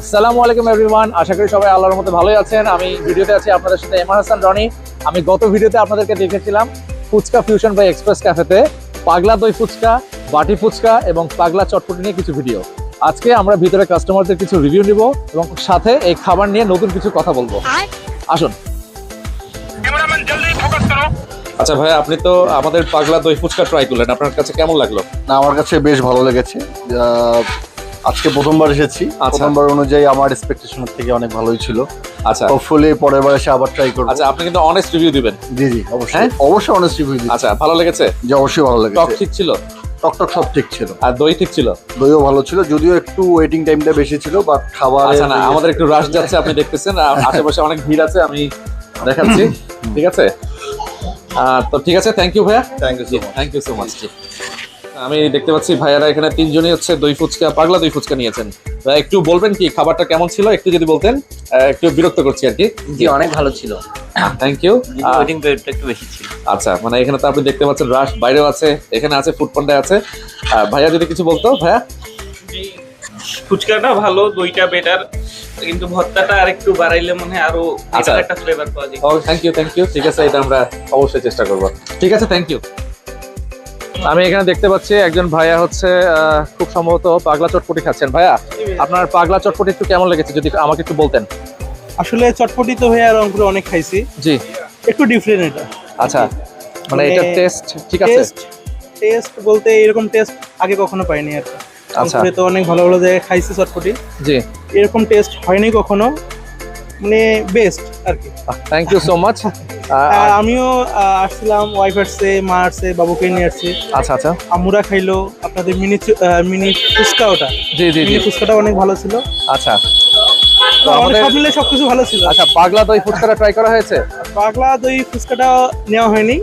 আসসালামু আলাইকুম এভরিওয়ান, আশা করি সবাই আল্লাহর মধ্যে ভালোই আছেন। আমি ভিডিওতে আছি আপনাদের সাথে এমআর হাসান রনি। আমি গত ভিডিওতে আপনাদেরকে দেখেছিলাম ফুচকা ফিউশন বাই এক্সপ্রেস ক্যাফেতে পাগলা দই ফুচকা, বাটি ফুচকা এবং পাগলা চটপটি নিয়ে কিছু ভিডিও। আজকে আমরা ভিতরে কাস্টমারদের কিছু রিভিউ নিব এবং সাথে এই খাবার নিয়ে নতুন কিছু কথা বলবো। আসুন। আচ্ছা ভাই, আপনি তো আমাদের পাগলা দই ফুচকা ট্রাই করলেন, আপনার কাছে কেমন লাগলো? না, আমার কাছে বেশ ভালো লেগেছে। আজকে প্রথমবার এসেছি, আচ্ছা। প্রথমবার অনুযায়ী আমার এক্সপেকটেশনের থেকে অনেক ভালোই ছিল। আচ্ছা হোপফুলি পরের বার এসে আবার ট্রাই করব। আচ্ছা, আপনি কিন্তু অনেস্ট রিভিউ দিবেন। জি জি, অবশ্যই হ্যাঁ? অবশ্যই অনেস্ট রিভিউ দিই। আচ্ছা, ভালো লেগেছে? যে অবশ্যই ভালো টক লেগেছে। ঠিক ছিল? টক সব ঠিক ছিল, আর দই ঠিক ছিল? দইও ভালো ছিল, যদিও একটু ওয়েটিং টাইমটা বেশি ছিল, বাট খাবার আচ্ছা না, আমাদের একটু রাশ যাচ্ছে, আপনি দেখতেছেন আশেপাশে অনেক ভিড় আছে, আমি দেখাচ্ছি। ঠিক আছে, তো ঠিক আছে, থ্যাংক ইউ ভাইয়া। Thank you so much. আমি দেখতে পাচ্ছি ভাইয়ারা এখানে তিনজনই হচ্ছে দই ফুচকা, পাগলা দই ফুচকা নিয়েছেন। ভাইয়া একটু বলবেন কি খাবারটা কেমন ছিল, একটু যদি বলতেন। একটু বিরক্ত করছি আর কি। জি, অনেক ভালো ছিল। Thank you. ওয়েটিং পিরিয়ডটা একটু বেশি ছিল। আচ্ছা, মানে এখানে তো আপনি দেখতে পাচ্ছেন রাশ বাইরেও আছে, এখানে আছে, ফুড পান্ডায় আছে। ভাইয়া যদি কিছু বলতো। ভাইয়া ফুচকাটা ভালো, দইটা বেটার, কিন্তু ভর্তাটা আরেকটু বাড়াইলে মনে হয় আরো আচ্ছা। একটা ফ্লেভার পাওয়া যায়। ও থ্যাংক ইউ। ঠিক আছে, এটা আমরা অবশ্যই চেষ্টা করব। ঠিক আছে, থ্যাংক ইউ। আমি এখানে দেখতে পাচ্ছি একজন ভাইয়া হচ্ছে খুব সম্ভবত পাগলা চটপটি খাচ্ছেন। ভাইয়া, আপনার পাগলা চটপটি একটু কেমন লেগেছে যদি আমাকে একটু বলতেন। আসলে চটপটি তো হয়ে রংপুরে অনেক খাইছি, জি। একটু ডিফারেন্ট এটা। আচ্ছা, মানে এটা টেস্ট ঠিক আছে? টেস্ট বলতে এরকম টেস্ট আগে কখনো পাইনি আর কি। আচ্ছা। রংপুরে তো অনেক ভালো ভালো জায়গায় খাইছি চটপটি, জি। এরকম টেস্ট হয়নি কখনো, মানে বেস্ট আর কি। Thank you so much. আর আমিও আসছিলাম, ওয়াইফ আসছে, মা আসছে, বাবুকে নিয়ে আসছি। আচ্ছা আচ্ছা, আমুরা খাইলো আপনাদের মিনি ফুচকা, ওটা জি জি জি। মিনি ফুচকাটা অনেক ভালো ছিল। আচ্ছা, তো আমাদের আমাদের সব মিলে সবকিছু ভালো ছিল। আচ্ছা, পাগলা দই ফুচকাটা ট্রাই করা হয়েছে? পাগলা দই ফুচকাটা নেওয়া হয়নি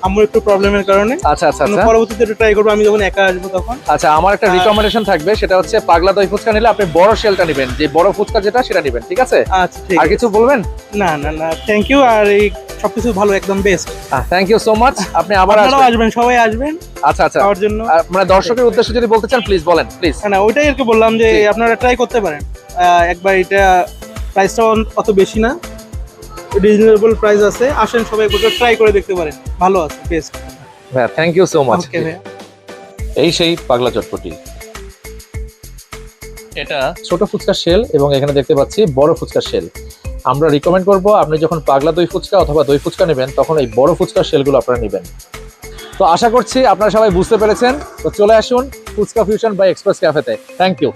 আমার একটু প্রবলেমের কারণে। আচ্ছা আচ্ছা আমি আচ্ছা। পরবর্তীতে একটু ট্রাই করবো, আমি যখন একা আসবো তখন। আচ্ছা, আমার একটা রিকমেন্ডেশন থাকবে, সেটা হচ্ছে পাগলা দই ফুচকা নিলে আপনি বড় শেলটা নেবেন, যে বড় ফুচকা যেটা সেটা নেবেন। ঠিক আছে? আচ্ছা, ঠিক আর আছে। কিছু বলবেন? না না না, থ্যাংক ইউ। আর এই সবকিছু ভালো, একদম best. Thank you so much. আপনি আবার আপনারাও আসবেন। আসবেন, সবাই আসবেন আচ্ছা আচ্ছা, খাওয়ার জন্য। মানে দর্শকের উদ্দেশ্যে যদি বলতে চান প্লিজ বলেন, প্লিজ। না, ওইটাই আর কি বললাম যে জি। আপনারা ট্রাই করতে পারেন একবার। এটা প্রাইসটা অত বেশি না, রিজনেবল প্রাইস আছে। আসেন সবাই, ট্রাই করে দেখতে পারেন, ভালো আছে, বেস্ট। হ্যাঁ, থ্যাংক ইউ সো মাচ। ওকে ভাইয়া। এই সেই পাগলা চটপটি। এটা ছোট ফুচকার শেল এবং এখানে দেখতে পাচ্ছি বড় ফুচকার শেল। আমরা রিকমেন্ড করব আপনি যখন পাগলা দই ফুচকা অথবা দই ফুচকা নেবেন তখন এই বড় ফুচকার শেলগুলো আপনারা নেবেন। তো আশা করছি আপনারা সবাই বুঝতে পেরেছেন। তো চলে আসুন ফুচকা ফিউশন বাই এক্সপ্রেস ক্যাফেতে। Thank you.